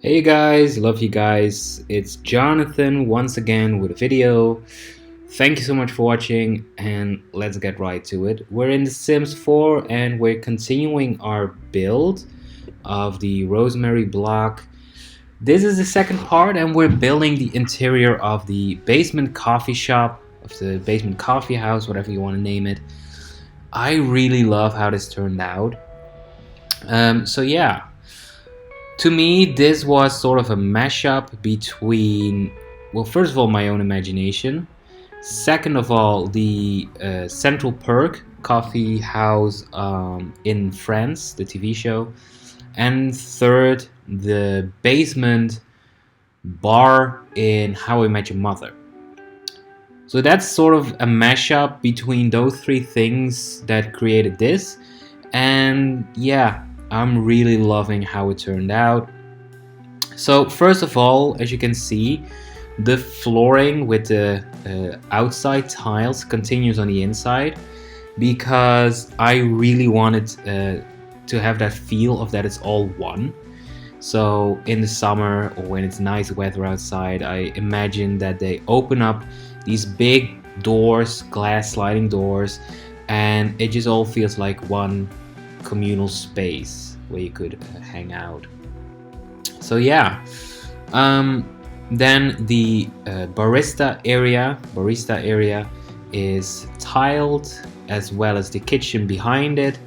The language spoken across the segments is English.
Hey guys, love you guys. It's Jonathan once again with a video. Thank you so much for watching and let's get right to it. We're in The Sims 4 and we're continuing our build of the rosemary block. This is the second part and we're building the interior of the basement coffee shop, of the basement coffee house, whatever you want to name it. I really love how this turned out. So yeah. To me, this was sort of a mashup between, well, first of all, my own imagination. Second of all, the Central Perk coffee house in France, the TV show. And third, the basement bar in How I Met Your Mother. So that's sort of a mashup between those three things that created this. And yeah, I'm really loving how it turned out. So first of all, as you can see, the flooring with the outside tiles continues on the inside because I really wanted to have that feel of that it's all one. So in the summer or when it's nice weather outside, I imagine that they open up these big doors, glass sliding doors, and it just all feels like one communal space where you could hang out. So yeah, then the barista area is tiled, as well as the kitchen behind it,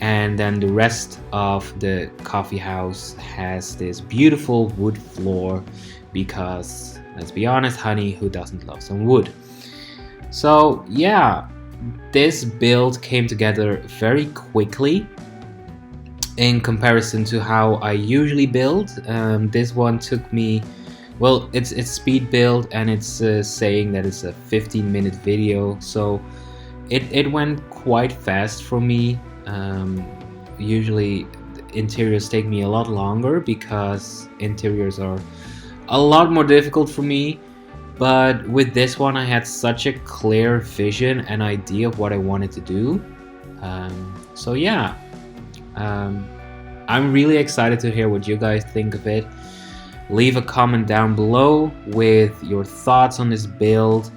and then the rest of the coffee house has this beautiful wood floor because, let's be honest, honey, who doesn't love some wood? So yeah, this build came together very quickly in comparison to how I usually build. This one took me, well, it's speed build and it's saying that it's a 15-minute video, so it went quite fast for me. Usually interiors take me a lot longer because interiors are a lot more difficult for me, but with this one I had such a clear vision and idea of what I wanted to do. So yeah, I'm really excited to hear what you guys think of it. Leave a comment down below with your thoughts on this build,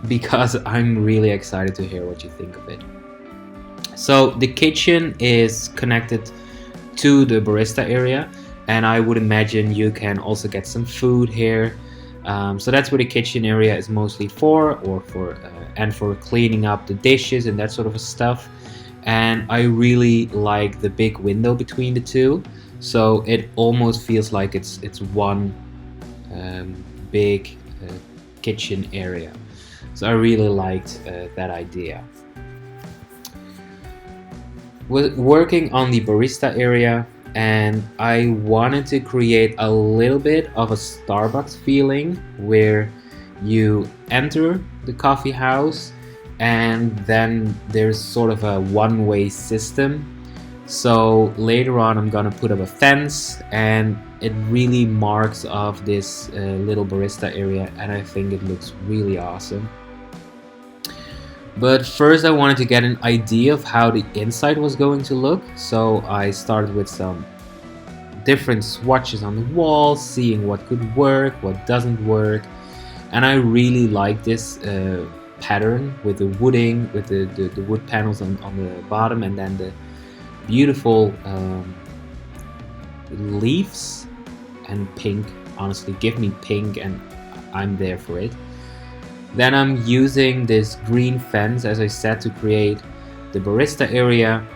because I'm really excited to hear what you think of it. So the kitchen is connected to the barista area, and I would imagine you can also get some food here. So that's what the kitchen area is mostly for, or for cleaning up the dishes and that sort of stuff. And I really like the big window between the two, so it almost feels like it's one big kitchen area. So I really liked that idea. We're working on the barista area, and I wanted to create a little bit of a Starbucks feeling where you enter the coffee house and then there's sort of a one-way system. So later on I'm gonna put up a fence and it really marks off this little barista area, and I think it looks really awesome. But first I wanted to get an idea of how the inside was going to look, so I started with some different swatches on the wall, seeing what could work, what doesn't work, and I really like this pattern with the wooding, with the wood panels on the bottom, and then the beautiful leaves and pink. Honestly, give me pink and I'm there for it. Then I'm using this green fence, as I said, to create the barista area.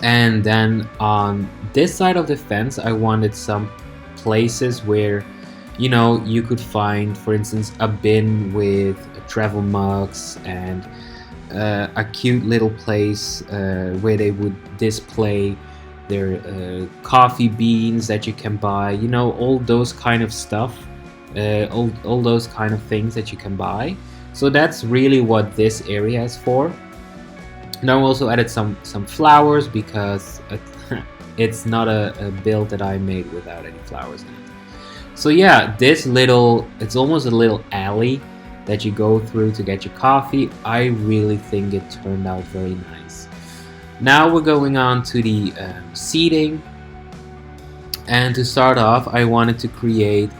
And then on this side of the fence I wanted some places where, you know, you could find, for instance, a bin with travel mugs and a cute little place where they would display their coffee beans that you can buy, you know, all those kind of stuff, all those kind of things that you can buy. So that's really what this area is for. Now I also added some flowers because it's not a build that I made without any flowers in it. So yeah, this little, it's almost a little alley that you go through to get your coffee. I really think it turned out very nice. Now we're going on to the seating. And to start off, I wanted to create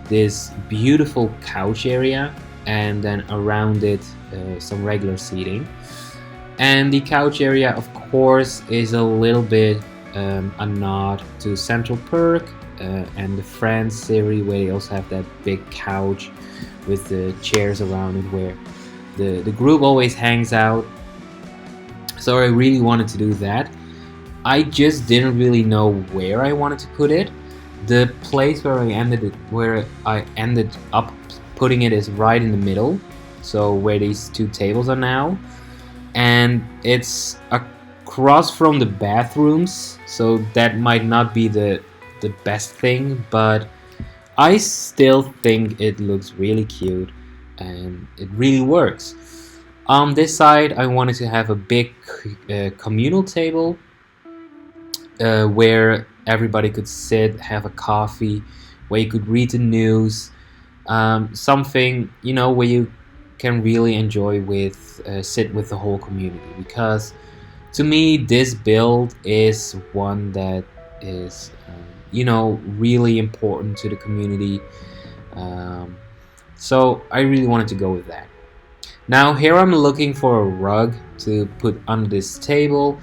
this beautiful couch area, and then around it some regular seating. And the couch area, of course, is a little bit a nod to Central Perk and the Friends series, where they also have that big couch with the chairs around it where the group always hangs out. So I really wanted to do that. I just didn't really know where I wanted to put it. The place where I ended up putting it is right in the middle, so where these two tables are now, and it's across from the bathrooms, so that might not be the best thing, but I still think it looks really cute and it really works. On this side, I wanted to have a big communal table where everybody could sit, have a coffee, where you could read the news, something where you can really enjoy with sit with the whole community. Because to me, this build is one that is really important to the community. So I really wanted to go with that. Now here I'm looking for a rug to put under this table.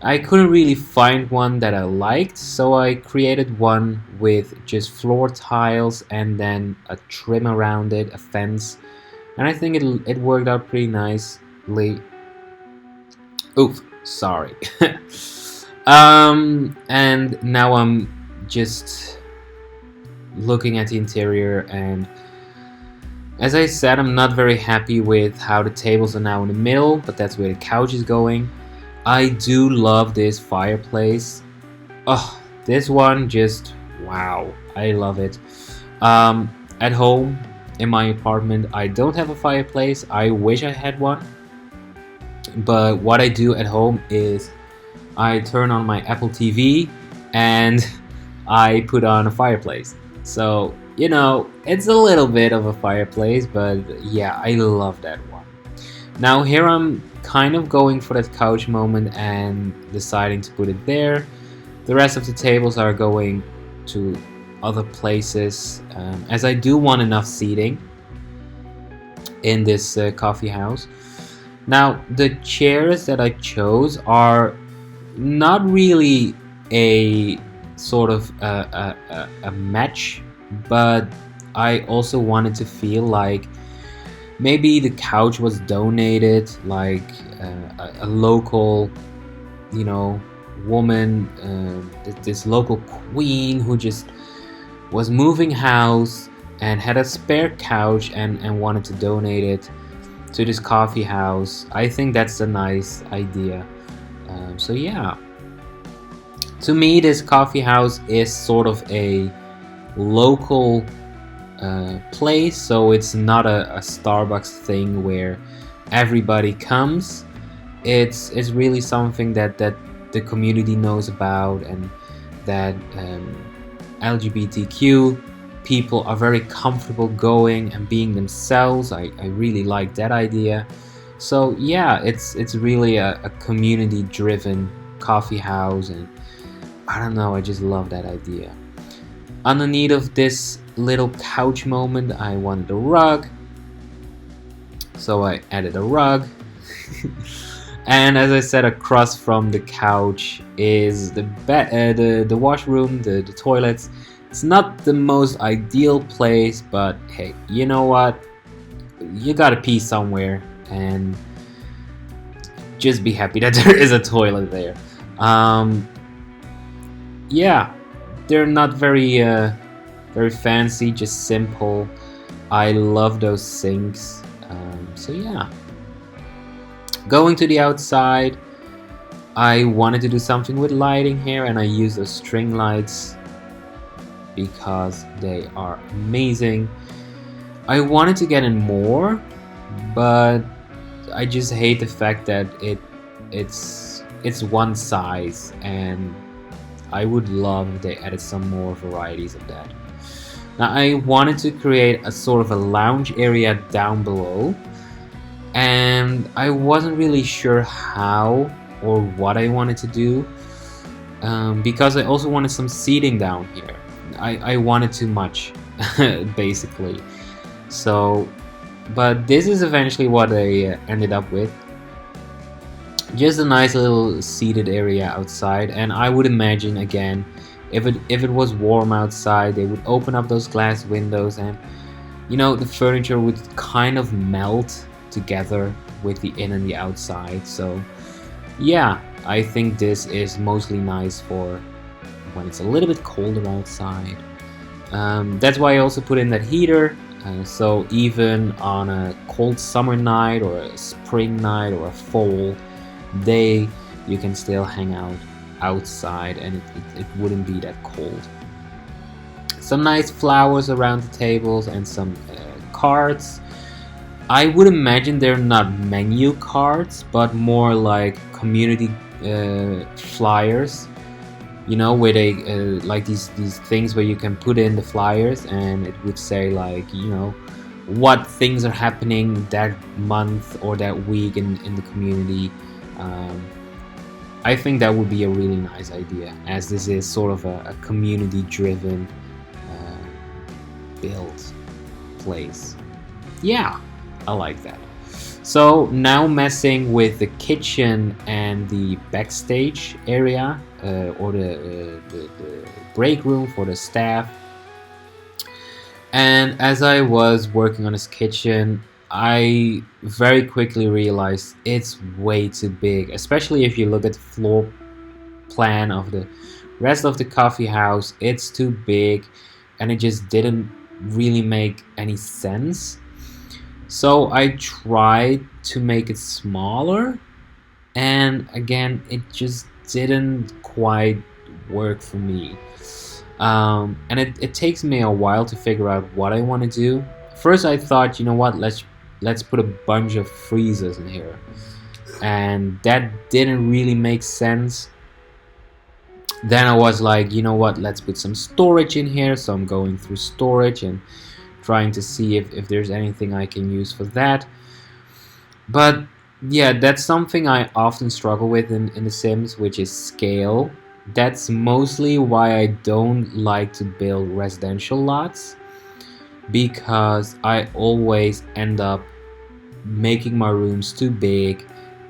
I couldn't really find one that I liked, so I created one with just floor tiles and then a trim around it, a fence, and I think it worked out pretty nicely. Oof, sorry. And now I'm just looking at the interior, and as I said, I'm not very happy with how the tables are now in the middle, but that's where the couch is going. I do love this fireplace. Oh, this one just, wow, I love it. At home, in my apartment, I don't have a fireplace. I wish I had one. But what I do at home is I turn on my Apple TV and I put on a fireplace. So, it's a little bit of a fireplace, but yeah, I love that one. Now here I'm kind of going for that couch moment and deciding to put it there. The rest of the tables are going to other places, as I do want enough seating in this coffee house. Now the chairs that I chose are not really a sort of a match, but I also wanted to feel like maybe the couch was donated, like a local, woman, this local queen who just was moving house and had a spare couch and wanted to donate it to this coffee house. I think that's a nice idea. So yeah, to me this coffee house is sort of a local place, so it's not a Starbucks thing where everybody comes. It's really something that the community knows about, and that LGBTQ people are very comfortable going and being themselves. I really like that idea. So yeah, it's really a community driven coffee house, and I don't know, I just love that idea. Underneath of this little couch moment, I wanted a rug, so I added a rug. And as I said, across from the couch is the washroom, the toilets. It's not the most ideal place, but hey, you know what? You gotta pee somewhere, and just be happy that there is a toilet there. Yeah, they're not very fancy, just simple. I love those sinks. So yeah. Going to the outside, I wanted to do something with lighting here, and I used those string lights because they are amazing. I wanted to get in more, but I just hate the fact that it's one size, and I would love if they added some more varieties of that. Now I wanted to create a sort of a lounge area down below, and I wasn't really sure how or what I wanted to do. because I also wanted some seating down here. I wanted too much, basically. So, but this is eventually what I ended up with. Just a nice little seated area outside, and I would imagine again, if it was warm outside, they would open up those glass windows, and you know, the furniture would kind of melt together with the in and the outside. So yeah, I think this is mostly nice for when it's a little bit colder outside. That's why I also put in that heater. So even on a cold summer night or a spring night or a fall day, you can still hang out outside and it wouldn't be that cold. Some nice flowers around the tables and some cards. I would imagine they're not menu cards, but more like community flyers. You know, where they like these things where you can put in the flyers and it would say like, you know, what things are happening that month or that week in the community. I think that would be a really nice idea, as this is sort of a community-driven build place. Yeah, I like that. So now messing with the kitchen and the backstage area, or the break room for the staff. And as I was working on this kitchen, I very quickly realized it's way too big, especially if you look at the floor plan of the rest of the coffee house. It's too big and it just didn't really make any sense. So I tried to make it smaller, and again, it just didn't quite work for me. And it takes me a while to figure out what I want to do. First I thought, you know what, let's put a bunch of freezers in here, and that didn't really make sense. Then I was like, you know what, let's put some storage in here. So I'm going through storage and trying to see if there's anything I can use for that. But yeah, that's something I often struggle with in The Sims, which is scale. That's mostly why I don't like to build residential lots, because I always end up making my rooms too big,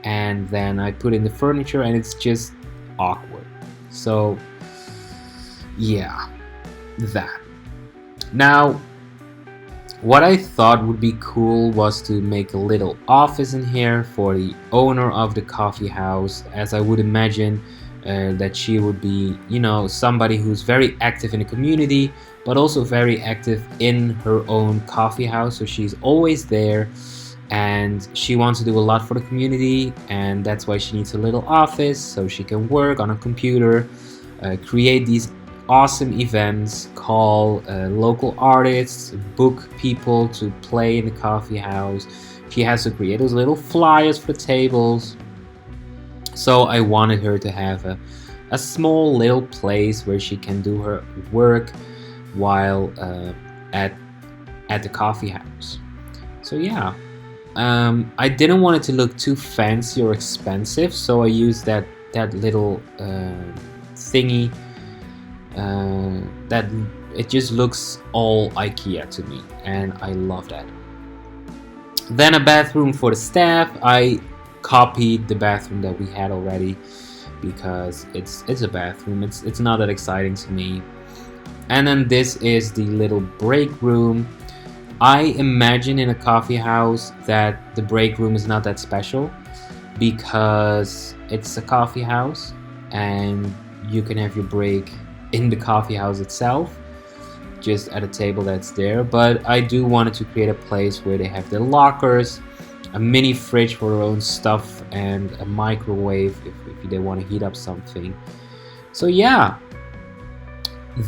and then I put in the furniture and it's just awkward. So yeah, that. Now, what I thought would be cool was to make a little office in here for the owner of the coffee house, as I would imagine that she would be, you know, somebody who's very active in the community, but also very active in her own coffee house. So she's always there and she wants to do a lot for the community, and that's why she needs a little office so she can work on a computer, create these awesome events, call local artists, book people to play in the coffee house. She has to create those little flyers for the tables. So I wanted her to have a small little place where she can do her work while at the coffee house. So yeah, I didn't want it to look too fancy or expensive, so I used that little thingy that it just looks all IKEA to me, and I love that. Then a bathroom for the staff. I copied the bathroom that we had already because it's a bathroom. It's not that exciting to me. And then this is the little break room. I imagine in a coffee house that the break room is not that special because it's a coffee house and you can have your break in the coffee house itself, just at a table that's there. But I do want it to create a place where they have their lockers, a mini fridge for their own stuff, and a microwave if they want to heat up something. So yeah,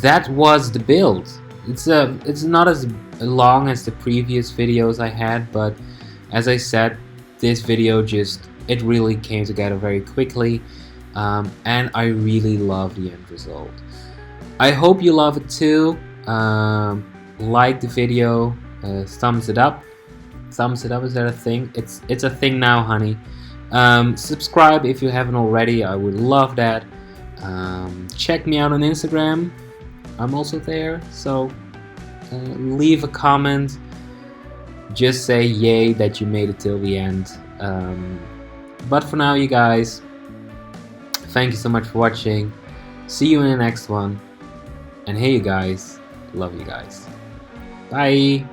that was the build. It's not as long as the previous videos I had, but as I said, this video it really came together very quickly, and I really love the end result. I hope you love it too. Like the video, thumbs it up. Thumbs it up, is that a thing? It's a thing now, honey. Subscribe if you haven't already. I would love that. Check me out on Instagram. I'm also there, so leave a comment. Just say yay that you made it till the end. But for now, you guys, thank you so much for watching. See you in the next one. And hey, you guys, love you guys. Bye.